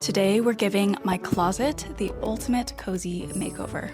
Today we're giving my closet the ultimate cozy makeover.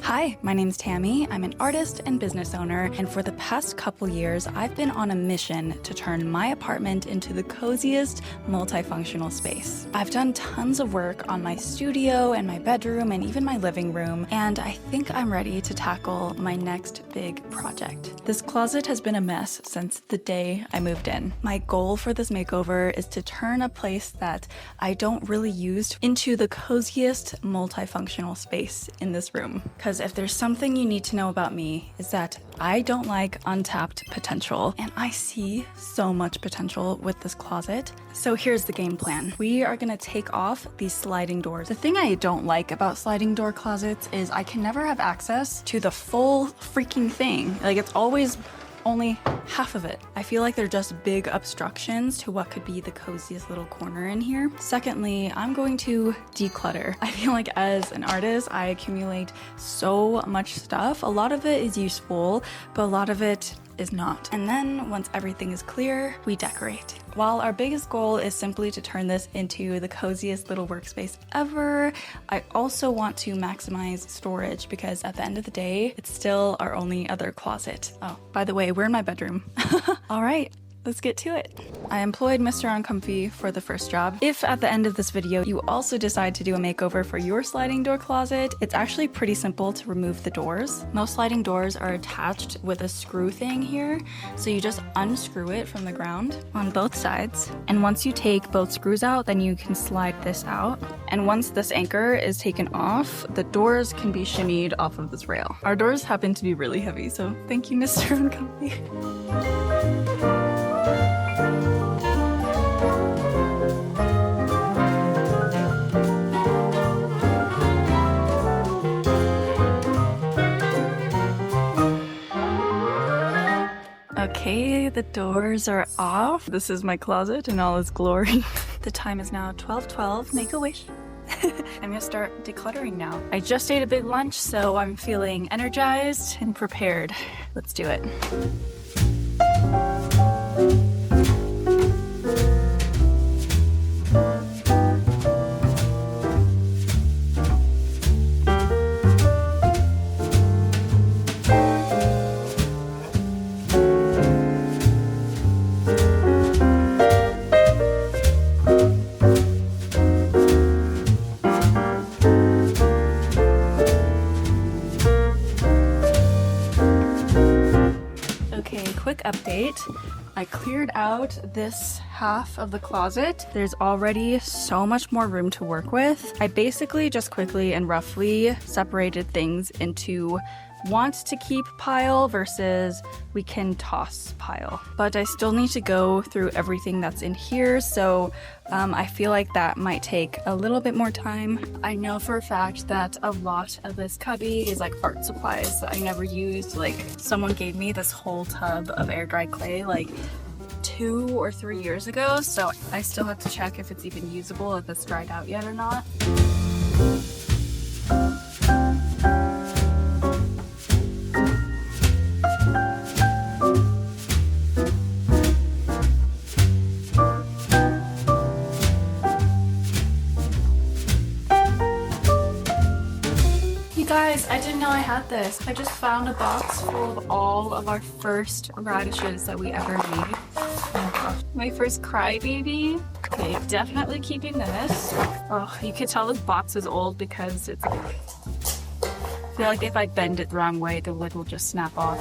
Hi, my name's Tammy. I'm an artist and business owner, and for the past couple years, I've been on a mission to turn my apartment into the coziest multifunctional space. I've done tons of work on my studio and my bedroom and even my living room, and I think I'm ready to tackle my next big project. This closet has been a mess since the day I moved in. My goal for this makeover is to turn a place that I don't really use into the coziest multifunctional space in this room. Because if there's something you need to know about me, is that I don't like untapped potential, and I see so much potential with this closet. So here's the game plan. We are gonna take off these sliding doors. The thing I don't like about sliding door closets is I can never have access to the full freaking thing. Like, it's always only half of it. I feel like they're just big obstructions to what could be the coziest little corner in here. Secondly, I'm going to declutter. I feel like as an artist, I accumulate so much stuff. A lot of it is useful, but a lot of it is not. And then once everything is clear, we decorate. While our biggest goal is simply to turn this into the coziest little workspace ever, I also want to maximize storage because at the end of the day, it's still our only other closet. Oh, by the way, we're in my bedroom. All right. Let's get to it. I employed Mr. Uncomfy for the first job. If at the end of this video you also decide to do a makeover for your sliding door closet, it's actually pretty simple to remove the doors. Most sliding doors are attached with a screw thing here, so you just unscrew it from the ground on both sides. And once you take both screws out, then you can slide this out. And once this anchor is taken off, the doors can be shimmied off of this rail. Our doors happen to be really heavy, so thank you, Mr. Uncomfy. Okay, the doors are off. This is my closet in all its glory. The time is now 12:12. Make a wish. I'm gonna start decluttering now. I just ate a big lunch, so I'm feeling energized and prepared. Let's do it. Quick update. I cleared out this half of the closet. There's already so much more room to work with. I basically just quickly and roughly separated things into want to keep pile versus we can toss pile. But I still need to go through everything that's in here, so I feel like that might take a little bit more time. I know for a fact that a lot of this cubby is like art supplies that I never used. Like, someone gave me this whole tub of air dry clay like 2 or 3 years ago, so I still have to check if it's even usable, if it's dried out yet or not. Guys, I didn't know I had this. I just found a box full of all of our first radishes that we ever made. Oh my gosh. My first crybaby. Okay, definitely keeping this. Oh, you can tell this box is old because it's like, I feel like if I bend it the wrong way, the lid will just snap off.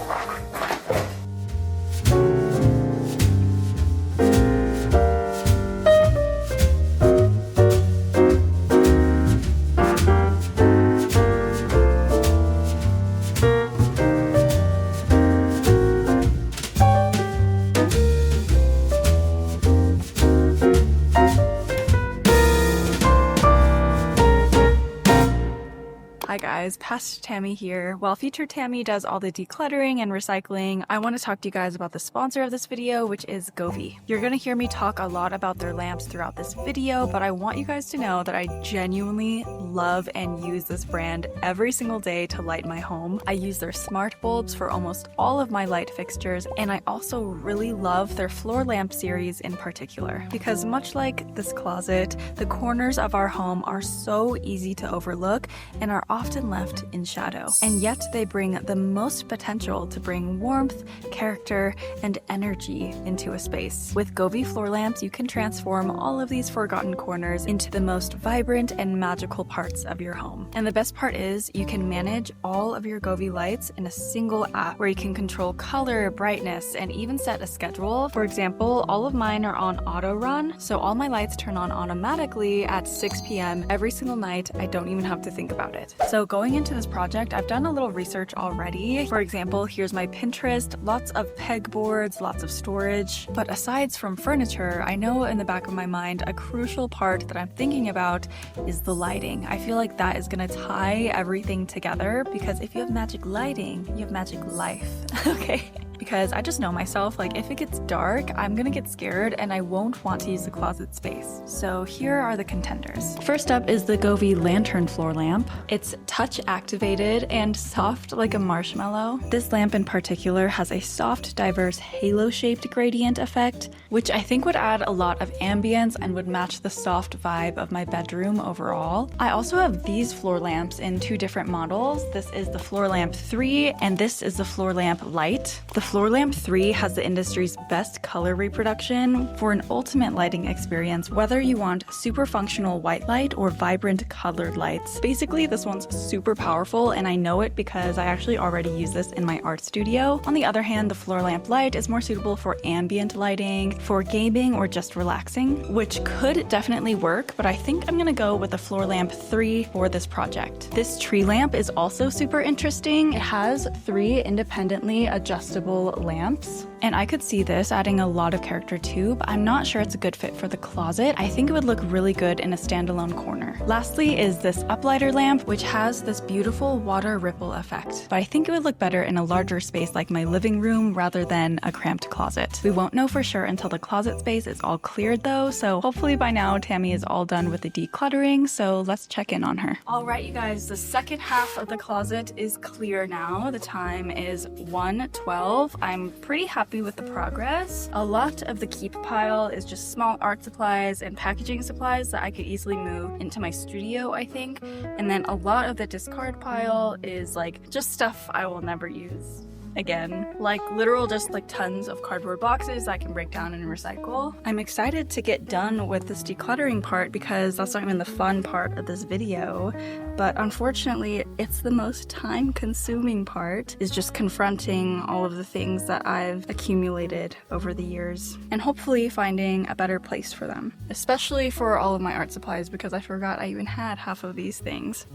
Hi guys, Past Tammy here. While Future Tammy does all the decluttering and recycling, I want to talk to you guys about the sponsor of this video, which is Govee. You're going to hear me talk a lot about their lamps throughout this video, but I want you guys to know that I genuinely love and use this brand every single day to light my home. I use their smart bulbs for almost all of my light fixtures, and I also really love their floor lamp series in particular, because much like this closet, the corners of our home are so easy to overlook and are often left in shadow. And yet they bring the most potential to bring warmth, character, and energy into a space. With Govee floor lamps, you can transform all of these forgotten corners into the most vibrant and magical parts of your home. And the best part is you can manage all of your Govee lights in a single app where you can control color, brightness, and even set a schedule. For example, all of mine are on auto run, so all my lights turn on automatically at 6 p.m. every single night. I don't even have to think about it. So going into this project, I've done a little research already. For example, here's my Pinterest, lots of pegboards, lots of storage. But aside from furniture, I know in the back of my mind, a crucial part that I'm thinking about is the lighting. I feel like that is gonna tie everything together, because if you have magic lighting, you have magic life, okay? Because I just know myself, like if it gets dark, I'm gonna get scared and I won't want to use the closet space. So here are the contenders. First up is the Govee lantern floor lamp. It's touch activated and soft like a marshmallow. This lamp in particular has a soft, diverse halo-shaped gradient effect, which I think would add a lot of ambience and would match the soft vibe of my bedroom overall. I also have these floor lamps in two different models. This is the Floor Lamp 3 and this is the Floor Lamp Light. The Floor Lamp 3 has the industry's best color reproduction for an ultimate lighting experience, whether you want super functional white light or vibrant colored lights. Basically, this one's super powerful, and I know it because I actually already use this in my art studio. On the other hand, the Floor Lamp Light is more suitable for ambient lighting, for gaming, or just relaxing, which could definitely work, but I think I'm gonna go with the Floor Lamp 3 for this project. This tree lamp is also super interesting. It has 3 independently adjustable lamps, and I could see this adding a lot of character too, but I'm not sure it's a good fit for the closet. I think it would look really good in a standalone corner. Lastly is this uplighter lamp, which has this beautiful water ripple effect, but I think it would look better in a larger space like my living room rather than a cramped closet. We won't know for sure until the closet space is all cleared though, so hopefully by now Tammy is all done with the decluttering, so let's check in on her. All right, you guys, the second half of the closet is clear now. The time is 1:12. I'm pretty happy with the progress. A lot of the keep pile is just small art supplies and packaging supplies that I could easily move into my studio, I think. And then a lot of the discard pile is like just stuff I will never use again, like literal just like tons of cardboard boxes I can break down and recycle. I'm excited to get done with this decluttering part because that's not even the fun part of this video, but unfortunately it's the most time consuming part, is just confronting all of the things that I've accumulated over the years and hopefully finding a better place for them, especially for all of my art supplies because I forgot I even had half of these things.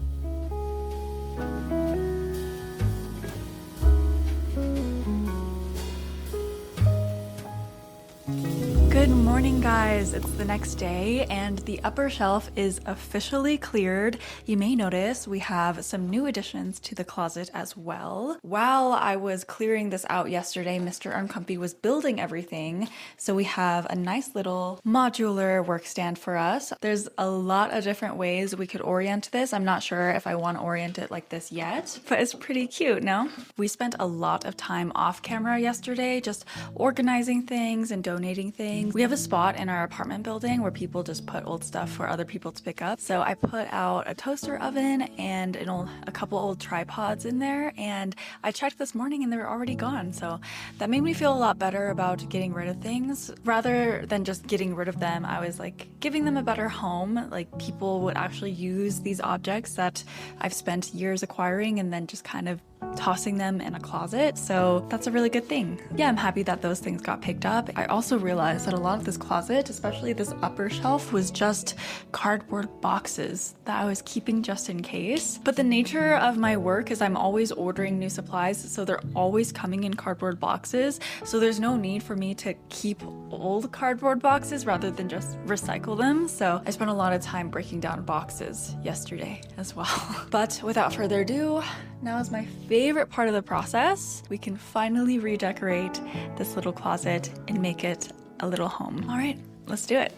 Good morning, guys. It's the next day and the upper shelf is officially cleared. You may notice we have some new additions to the closet as well. While I was clearing this out yesterday, Mr. Uncomfy was building everything. So we have a nice little modular workstand for us. There's a lot of different ways we could orient this. I'm not sure if I want to orient it like this yet, but it's pretty cute, no? We spent a lot of time off camera yesterday just organizing things and donating things. We have a spot in our apartment building where people just put old stuff for other people to pick up. So I put out a toaster oven and a couple old tripods in there, and I checked this morning and they were already gone. So that made me feel a lot better about getting rid of things. Rather than just getting rid of them, I was like giving them a better home. Like people would actually use these objects that I've spent years acquiring and then just kind of tossing them in a closet, so that's a really good thing. Yeah, I'm happy that those things got picked up. I also realized that a lot of this closet, especially this upper shelf, was just cardboard boxes that I was keeping just in case. But the nature of my work is I'm always ordering new supplies, so they're always coming in cardboard boxes, so there's no need for me to keep old cardboard boxes rather than just recycle them. So I spent a lot of time breaking down boxes yesterday as well. But without further ado, now is my favorite part of the process. We can finally redecorate this little closet and make it a little home. All right, let's do it.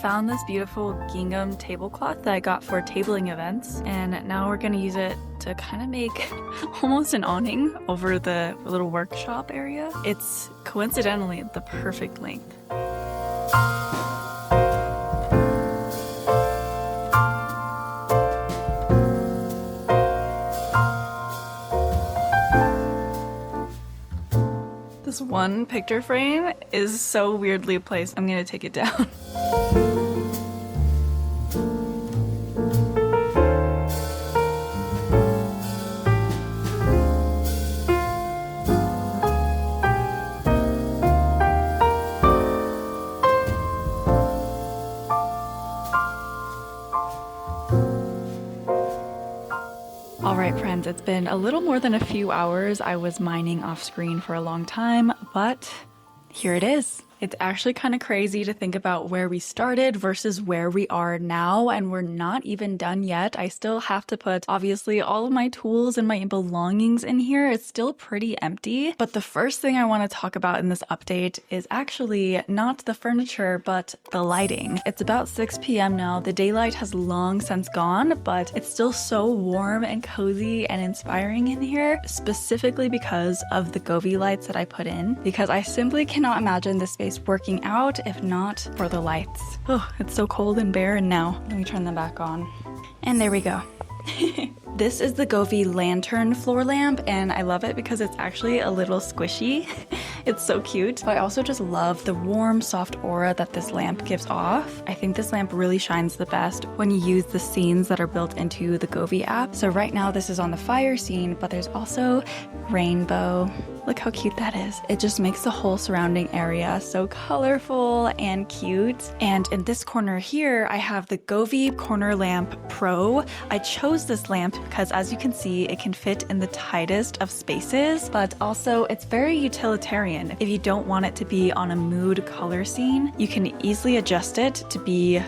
Found this beautiful gingham tablecloth that I got for tabling events, and now we're gonna use it to kind of make almost an awning over the little workshop area. It's coincidentally the perfect length. This one picture frame is so weirdly placed. I'm gonna take it down. Alright friends, it's been a little more than a few hours. I was mining off screen for a long time, but here it is. It's actually kind of crazy to think about where we started versus where we are now, and we're not even done yet. I still have to put, obviously, all of my tools and my belongings in here. It's still pretty empty, but the first thing I want to talk about in this update is actually not the furniture, but the lighting. It's about 6 p.m. now. The daylight has long since gone, but it's still so warm and cozy and inspiring in here, specifically because of the Govee lights that I put in, because I simply cannot imagine this space working out if not for the lights. Oh, it's so cold and barren now. Let me turn them back on. And there we go. This is the Govee lantern floor lamp, and I love it because it's actually a little squishy. It's so cute. But I also just love the warm, soft aura that this lamp gives off. I think this lamp really shines the best when you use the scenes that are built into the Govee app. So right now this is on the fire scene, but there's also rainbow. Look how cute that is. It just makes the whole surrounding area so colorful and cute. And in this corner here, I have the Govee Corner Lamp Pro. I chose this lamp because, as you can see, it can fit in the tightest of spaces, but also it's very utilitarian. If you don't want it to be on a mood color scene, you can easily adjust it to be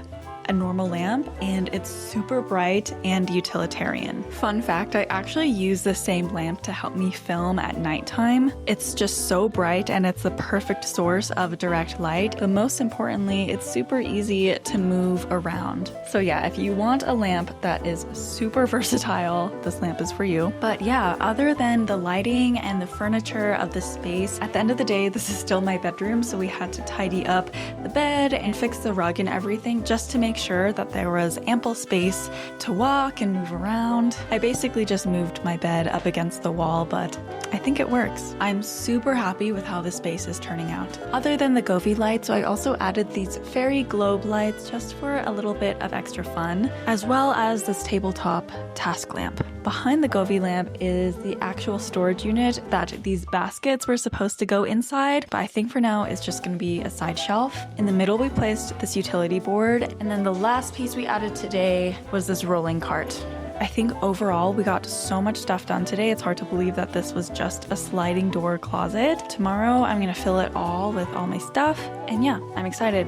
a normal lamp, and it's super bright and utilitarian. Fun fact, I actually use the same lamp to help me film at nighttime. It's just so bright and it's the perfect source of direct light, but most importantly, it's super easy to move around. So yeah, if you want a lamp that is super versatile, this lamp is for you. But yeah, other than the lighting and the furniture of the space, at the end of the day, this is still my bedroom, so we had to tidy up the bed and fix the rug and everything just to make sure that there was ample space to walk and move around. I basically just moved my bed up against the wall, but I think it works. I'm super happy with how the space is turning out. Other than the Govee lights, I also added these fairy globe lights just for a little bit of extra fun, as well as this tabletop task lamp. Behind the Govee lamp is the actual storage unit that these baskets were supposed to go inside, but I think for now it's just going to be a side shelf. In the middle we placed this utility board, and then the last piece we added today was this rolling cart. I think overall we got so much stuff done today, it's hard to believe that this was just a sliding door closet. Tomorrow I'm going to fill it all with all my stuff, and yeah, I'm excited.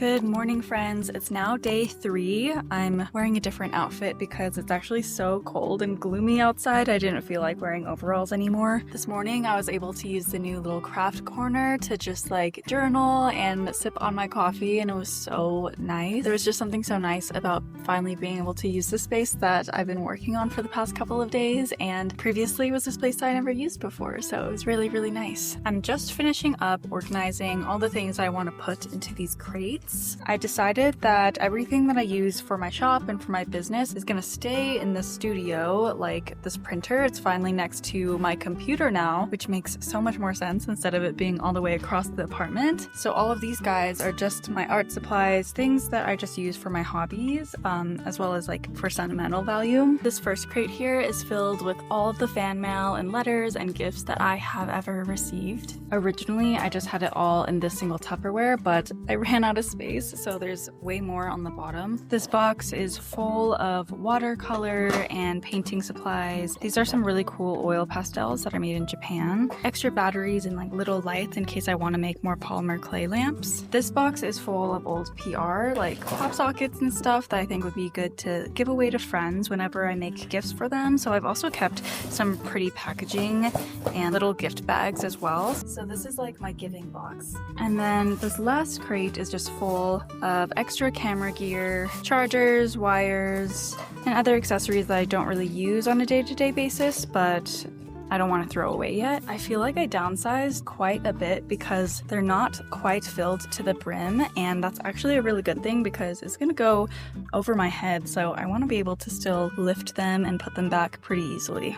Good morning, friends. It's now day 3. I'm wearing a different outfit because it's actually so cold and gloomy outside. I didn't feel like wearing overalls anymore. This morning, I was able to use the new little craft corner to just like journal and sip on my coffee, and it was so nice. There was just something so nice about finally being able to use the space that I've been working on for the past couple of days, and previously was a space I never used before, so it was really, really nice. I'm just finishing up organizing all the things I want to put into these crates. I decided that everything that I use for my shop and for my business is gonna stay in the studio, like this printer. It's finally next to my computer now, which makes so much more sense instead of it being all the way across the apartment. So all of these guys are just my art supplies, things that I just use for my hobbies, as well as like for sentimental value. This first crate here is filled with all of the fan mail and letters and gifts that I have ever received. Originally, I just had it all in this single Tupperware, but I ran out of space, so there's way more on the bottom. This box is full of watercolor and painting supplies. These are some really cool oil pastels that are made in Japan. Extra batteries and like little lights in case I want to make more polymer clay lamps. This box is full of old PR, like pop sockets and stuff that I think would be good to give away to friends whenever I make gifts for them. So I've also kept some pretty packaging and little gift bags as well. So this is like my giving box. And then this last crate is just full of extra camera gear, chargers, wires, and other accessories that I don't really use on a day-to-day basis, but I don't want to throw away yet. I feel like I downsized quite a bit because they're not quite filled to the brim, and that's actually a really good thing because it's gonna go over my head, so I want to be able to still lift them and put them back pretty easily.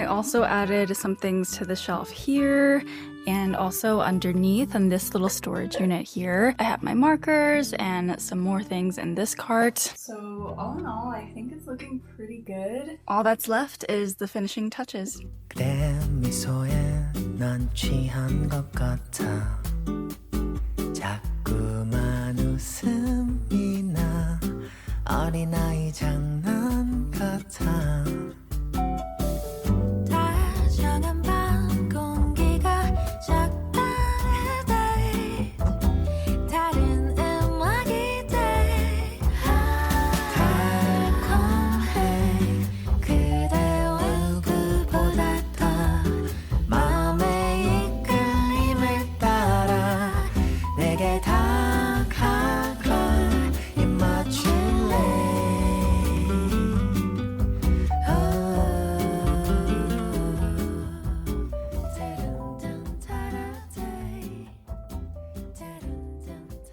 Also added some things to the shelf here, and also underneath in this little storage unit here, I have my markers and some more things in this cart. So all in all, I think it's looking pretty good. All that's left is the finishing touches. 그대 미소에 난 취한 것 같아 자꾸만 웃음이 나 어린아이 장난 같아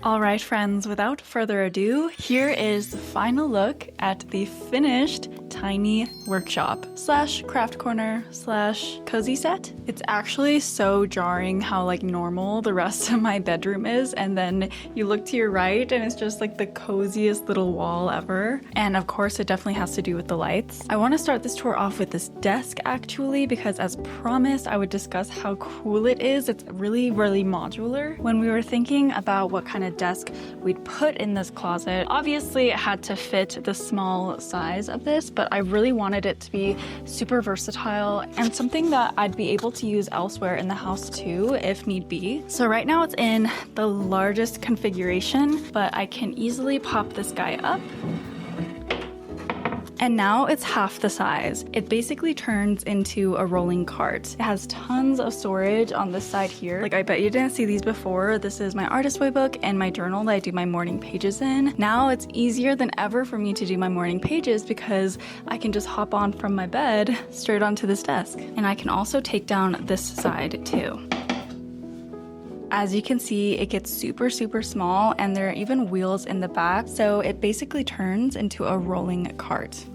Alright friends, without further ado, here is the final look at the finished tiny workshop / craft / cozy set. It's actually so jarring how like normal the rest of my bedroom is, and then you look to your right and it's just like the coziest little wall ever. And of course it definitely has to do with the lights. I want to start this tour off with this desk actually, because as promised I would discuss how cool it is. It's really, really modular. When we were thinking about what kind of desk we'd put in this closet, obviously it had to fit the small size of this, but I really wanted it to be super versatile and something that I'd be able to use elsewhere in the house too, if need be. So right now it's in the largest configuration, but I can easily pop this guy up. And now it's half the size. It basically turns into a rolling cart. It has tons of storage on this side here. Like I bet you didn't see these before. This is my artist way book and my journal that I do my morning pages in. Now it's easier than ever for me to do my morning pages because I can just hop on from my bed straight onto this desk. And I can also take down this side too. As you can see, it gets super, super small, and there are even wheels in the back, so it basically turns into a rolling cart.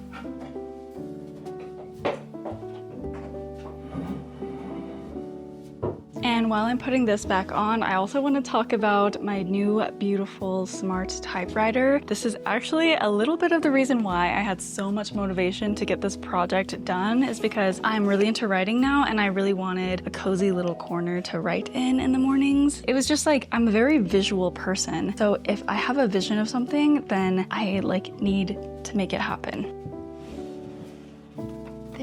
And while I'm putting this back on, I also want to talk about my new beautiful smart typewriter. This is actually a little bit of the reason why I had so much motivation to get this project done, is because I'm really into writing now and I really wanted a cozy little corner to write in the mornings. It was just like, I'm a very visual person. So if I have a vision of something, then I need to make it happen.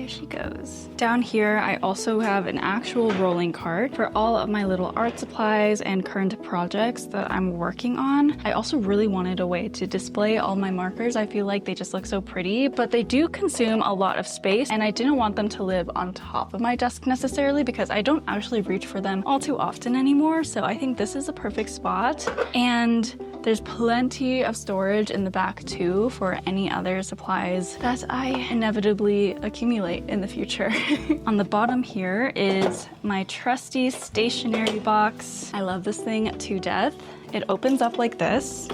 there she goes. Down here, I also have an actual rolling cart for all of my little art supplies and current projects that I'm working on. I also really wanted a way to display all my markers. I feel like they just look so pretty, but they do consume a lot of space, and I didn't want them to live on top of my desk necessarily because I don't actually reach for them all too often anymore. So I think this is a perfect spot. And there's plenty of storage in the back too for any other supplies that I inevitably accumulate in the future. On the bottom here is my trusty stationery box. I love this thing to death. It opens up like this,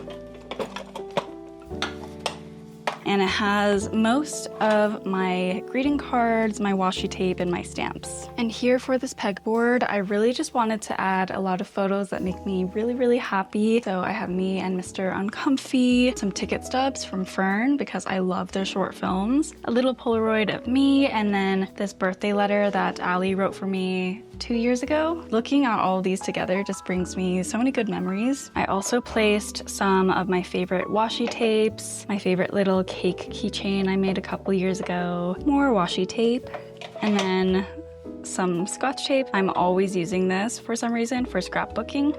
and it has most of my greeting cards, my washi tape, and my stamps. And here for this pegboard, I really just wanted to add a lot of photos that make me really, really happy. So I have me and Mr. Uncomfy, some ticket stubs from Fern because I love their short films, a little Polaroid of me, and then this birthday letter that Ali wrote for me 2 years ago. Looking at all of these together just brings me so many good memories. I also placed some of my favorite washi tapes, my favorite little cake keychain I made a couple years ago, more washi tape, and then some scotch tape. I'm always using this for some reason for scrapbooking.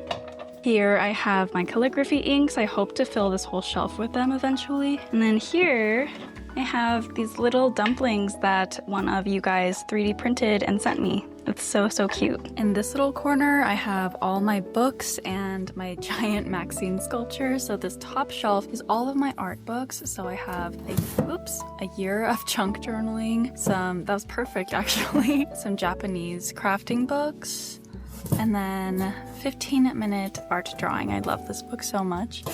Here I have my calligraphy inks. I hope to fill this whole shelf with them eventually. And then here I have these little dumplings that one of you guys 3D printed and sent me. It's so, so cute. In this little corner, I have all my books and my giant Maxine sculpture. So this top shelf is all of my art books. So I have a year of junk journaling. That was perfect actually. Some Japanese crafting books. And then 15-minute art drawing. I love this book so much.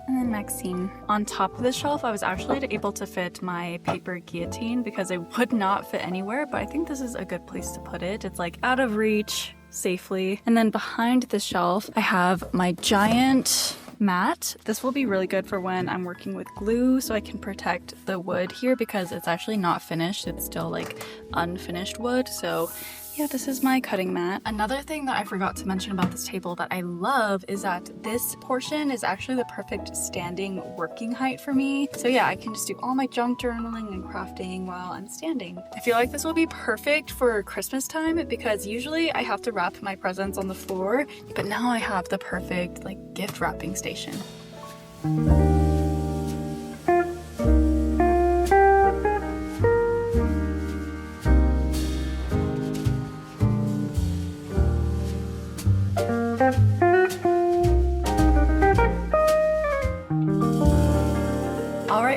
And then Maxine. On top of the shelf, I was actually able to fit my paper guillotine because it would not fit anywhere, but I think this is a good place to put it. It's like out of reach safely. And then behind the shelf, I have my giant mat. This will be really good for when I'm working with glue so I can protect the wood here because it's actually not finished. It's still like unfinished wood. So yeah, this is my cutting mat. Another thing that I forgot to mention about this table that I love is that this portion is actually the perfect standing working height for me. So yeah, I can just do all my junk journaling and crafting while I'm standing. I feel like this will be perfect for Christmas time because usually I have to wrap my presents on the floor, but now I have the perfect like gift wrapping station.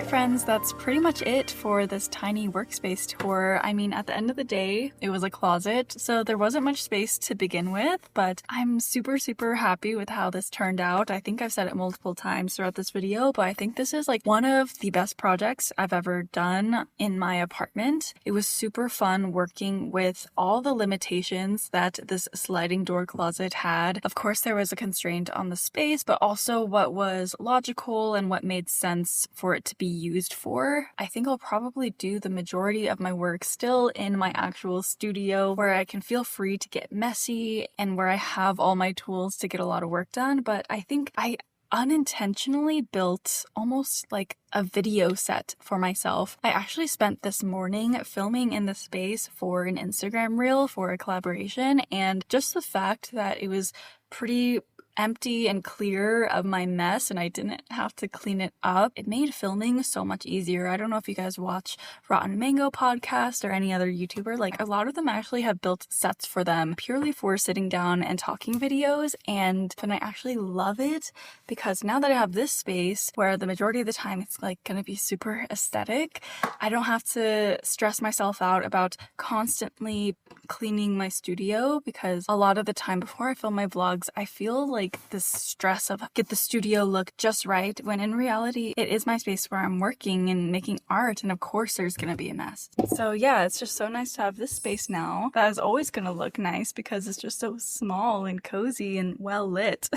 Friends, that's pretty much it for this tiny workspace tour. I mean, at the end of the day, it was a closet, so there wasn't much space to begin with, but I'm super, super happy with how this turned out. I think I've said it multiple times throughout this video, but I think this is like one of the best projects I've ever done in my apartment. It was super fun working with all the limitations that this sliding door closet had. Of course, there was a constraint on the space, but also what was logical and what made sense for it to be used for. I think I'll probably do the majority of my work still in my actual studio where I can feel free to get messy and where I have all my tools to get a lot of work done. But I think I unintentionally built almost like a video set for myself. I actually spent this morning filming in the space for an Instagram reel for a collaboration, and just the fact that it was pretty empty and clear of my mess and I didn't have to clean it up, it made filming so much easier. I don't know if you guys watch Rotten Mango podcast or any other YouTuber, like a lot of them actually have built sets for them purely for sitting down and talking videos, and I actually love it because now that I have this space where the majority of the time it's like gonna be super aesthetic, I don't have to stress myself out about constantly cleaning my studio, because a lot of the time before I film my vlogs I feel like this stress of get the studio look just right, when in reality it is my space where I'm working and making art, and of course there's gonna be a mess. So yeah, it's just so nice to have this space now that is always gonna look nice because it's just so small and cozy and well lit.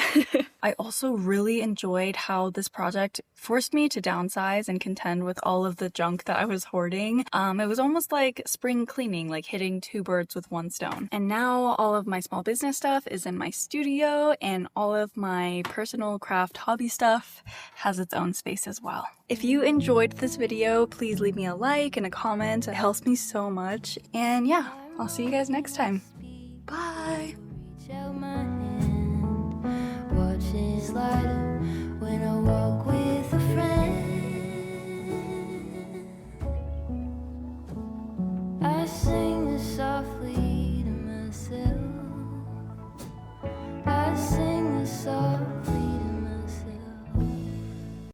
I also really enjoyed how this project forced me to downsize and contend with all of the junk that I was hoarding. It was almost like spring cleaning, like hitting two birds with one stone. And now all of my small business stuff is in my studio, and all of my personal craft hobby stuff has its own space as well. If you enjoyed this video, please leave me a like and a comment. It helps me so much. And yeah, I'll see you guys next time. Bye!